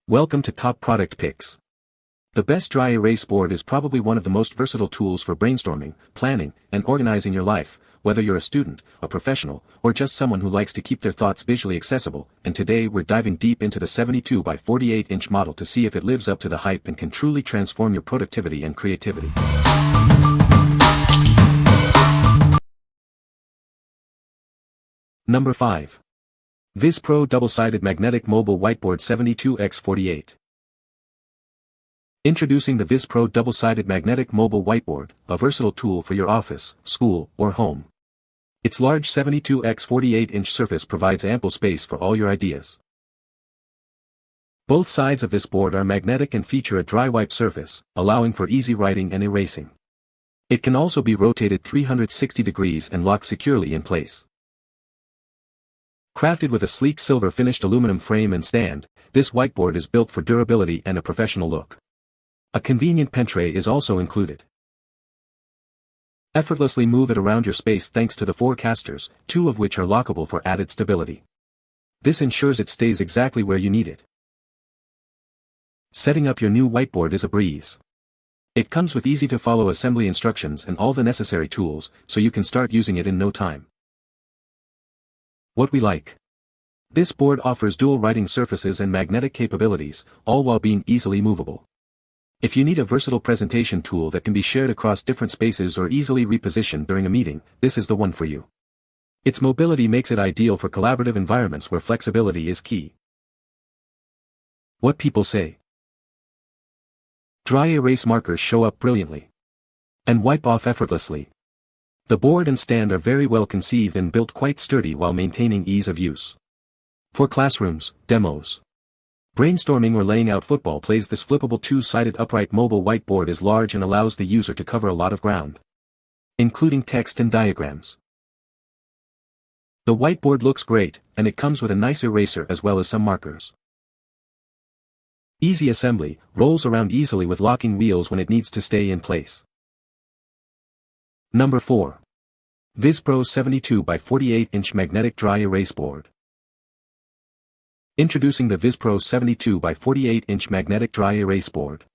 Welcome to Top Product Picks. The best dry erase board is probably one of the most versatile tools for brainstorming, planning, and organizing your life, whether you're a student, a professional, or just someone who likes to keep their thoughts visually accessible. And today we're diving deep into the 72 by 48 inch model to see if it lives up to the hype and can truly transform your productivity and creativity. Number 5. VIZ-PRO Double-Sided Magnetic Mobile Whiteboard 72x48. Introducing the VIZ-PRO Double-Sided Magnetic Mobile Whiteboard, a versatile tool for your office, school, or home. Its large 72x48-inch surface provides ample space for all your ideas. Both sides of this board are magnetic and feature a dry wipe surface, allowing for easy writing and erasing. It can also be rotated 360 degrees and locked securely in place. Crafted with a sleek silver-finished aluminum frame and stand, this whiteboard is built for durability and a professional look. A convenient pen tray is also included. Effortlessly move it around your space thanks to the 4 casters, 2 of which are lockable for added stability. This ensures it stays exactly where you need it. Setting up your new whiteboard is a breeze. It comes with easy-to-follow assembly instructions and all the necessary tools, so you can start using it in no time. What we like. This board offers dual writing surfaces and magnetic capabilities, all while being easily movable. If you need a versatile presentation tool that can be shared across different spaces or easily repositioned during a meeting, this is the one for you. Its mobility makes it ideal for collaborative environments where flexibility is key. What people say. Dry erase markers show up brilliantly and wipe off effortlessly. The board and stand are very well conceived and built quite sturdy while maintaining ease of use. For classrooms, demos, brainstorming or laying out football plays, this flippable 2-sided upright mobile whiteboard is large and allows the user to cover a lot of ground, including text and diagrams. The whiteboard looks great, and it comes with a nice eraser as well as some markers. Easy assembly, rolls around easily with locking wheels when it needs to stay in place. Number 4. VIZ-PRO 72 by 48 inch Magnetic Dry Erase Board. Introducing the VIZ-PRO 72 by 48 inch Magnetic Dry Erase Board.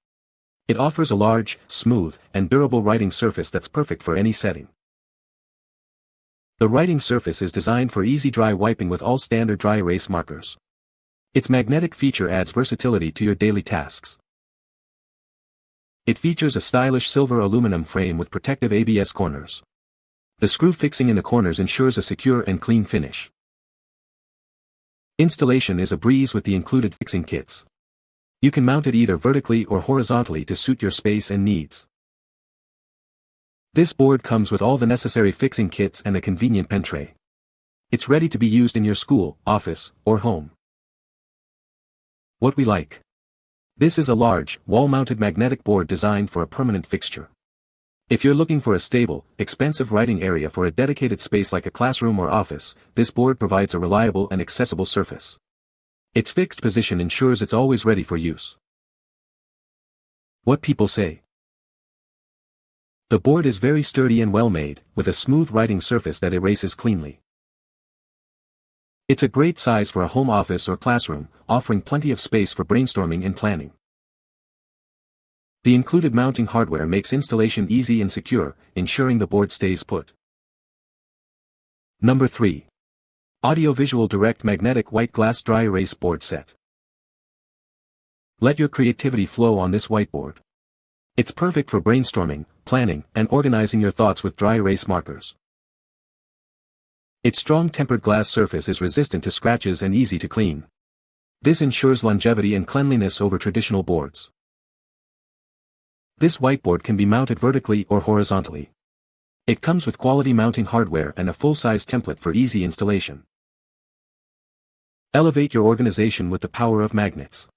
It offers a large, smooth, and durable writing surface that's perfect for any setting. The writing surface is designed for easy dry wiping with all standard dry erase markers. Its magnetic feature adds versatility to your daily tasks. It features a stylish silver aluminum frame with protective ABS corners. The screw fixing in the corners ensures a secure and clean finish. Installation is a breeze with the included fixing kits. You can mount it either vertically or horizontally to suit your space and needs. This board comes with all the necessary fixing kits and a convenient pen tray. It's ready to be used in your school, office, or home. What we like. This is a large, wall-mounted magnetic board designed for a permanent fixture. If you're looking for a stable, expensive writing area for a dedicated space like a classroom or office, this board provides a reliable and accessible surface. Its fixed position ensures it's always ready for use. What people say. The board is very sturdy and well-made, with a smooth writing surface that erases cleanly. It's a great size for a home office or classroom, offering plenty of space for brainstorming and planning. The included mounting hardware makes installation easy and secure, ensuring the board stays put. Number 3. Audio-Visual Direct Magnetic White Glass Dry Erase Board Set. Let your creativity flow on this whiteboard. It's perfect for brainstorming, planning, and organizing your thoughts with dry erase markers. Its strong tempered glass surface is resistant to scratches and easy to clean. This ensures longevity and cleanliness over traditional boards. This whiteboard can be mounted vertically or horizontally. It comes with quality mounting hardware and a full-size template for easy installation. Elevate your organization with the power of magnets.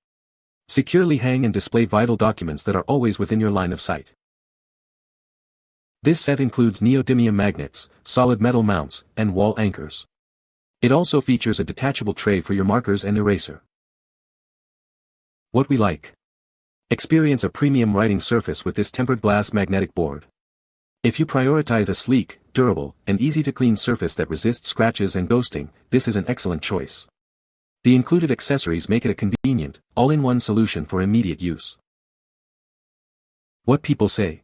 Securely hang and display vital documents that are always within your line of sight. This set includes neodymium magnets, solid metal mounts, and wall anchors. It also features a detachable tray for your markers and eraser. What we like. Experience a premium writing surface with this tempered glass magnetic board. If you prioritize a sleek, durable, and easy-to-clean surface that resists scratches and ghosting, this is an excellent choice. The included accessories make it a convenient, all-in-one solution for immediate use. What people say.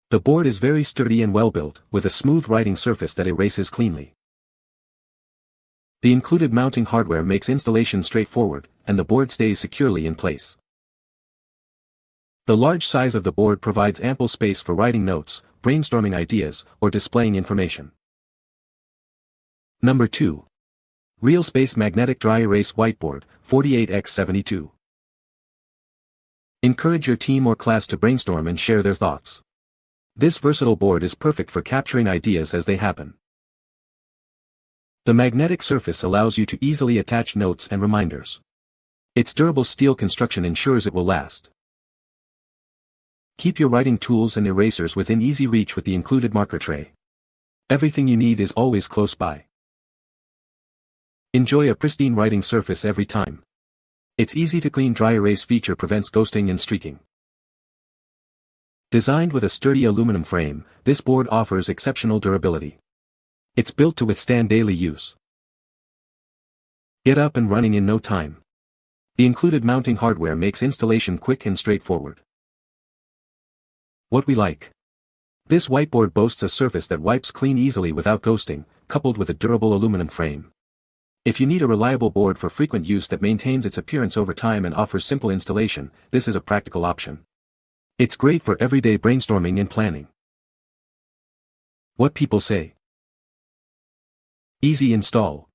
The board is very sturdy and well-built, with a smooth writing surface that erases cleanly. The included mounting hardware makes installation straightforward, and the board stays securely in place. The large size of the board provides ample space for writing notes, brainstorming ideas, or displaying information. Number 2. Realspace Magnetic Dry Erase Whiteboard, 48x72. Encourage your team or class to brainstorm and share their thoughts. This versatile board is perfect for capturing ideas as they happen. The magnetic surface allows you to easily attach notes and reminders. Its durable steel construction ensures it will last. Keep your writing tools and erasers within easy reach with the included marker tray. Everything you need is always close by. Enjoy a pristine writing surface every time. Its easy-to-clean dry erase feature prevents ghosting and streaking. Designed with a sturdy aluminum frame, this board offers exceptional durability. It's built to withstand daily use. Get up and running in no time. The included mounting hardware makes installation quick and straightforward. What we like. This whiteboard boasts a surface that wipes clean easily without ghosting, coupled with a durable aluminum frame. If you need a reliable board for frequent use that maintains its appearance over time and offers simple installation, this is a practical option. It's great for everyday brainstorming and planning. What people say. Easy install.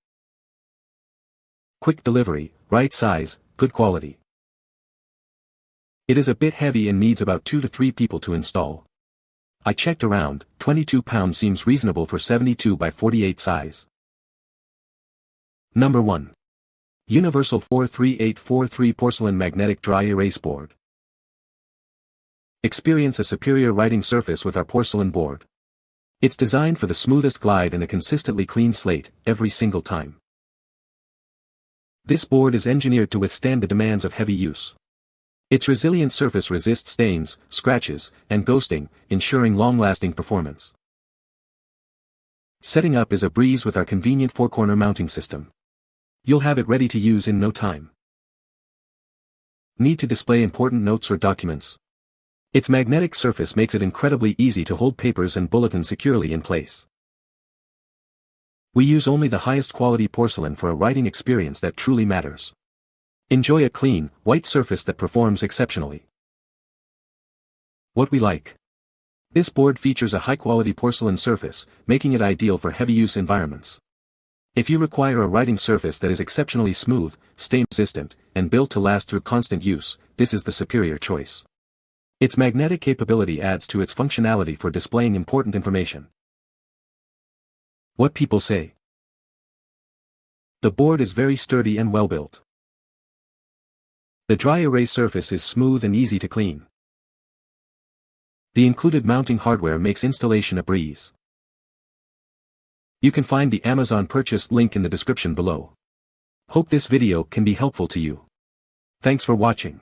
Quick delivery, right size, good quality. It is a bit heavy and needs about 2 to 3 people to install. I checked around, 22 pounds seems reasonable for 72 by 48 size. Number 1. Universal 43843 Porcelain Magnetic Dry Erase Board. Experience a superior writing surface with our porcelain board. It's designed for the smoothest glide and a consistently clean slate, every single time. This board is engineered to withstand the demands of heavy use. Its resilient surface resists stains, scratches, and ghosting, ensuring long-lasting performance. Setting up is a breeze with our convenient 4-corner mounting system. You'll have it ready to use in no time. Need to display important notes or documents? Its magnetic surface makes it incredibly easy to hold papers and bulletins securely in place. We use only the highest quality porcelain for a writing experience that truly matters. Enjoy a clean, white surface that performs exceptionally. What we like. This board features a high-quality porcelain surface, making it ideal for heavy-use environments. If you require a writing surface that is exceptionally smooth, stain-resistant, and built to last through constant use, this is the superior choice. Its magnetic capability adds to its functionality for displaying important information. What people say. The board is very sturdy and well-built. The dry erase surface is smooth and easy to clean. The included mounting hardware makes installation a breeze. You can find the Amazon purchase link in the description below. Hope this video can be helpful to you. Thanks for watching.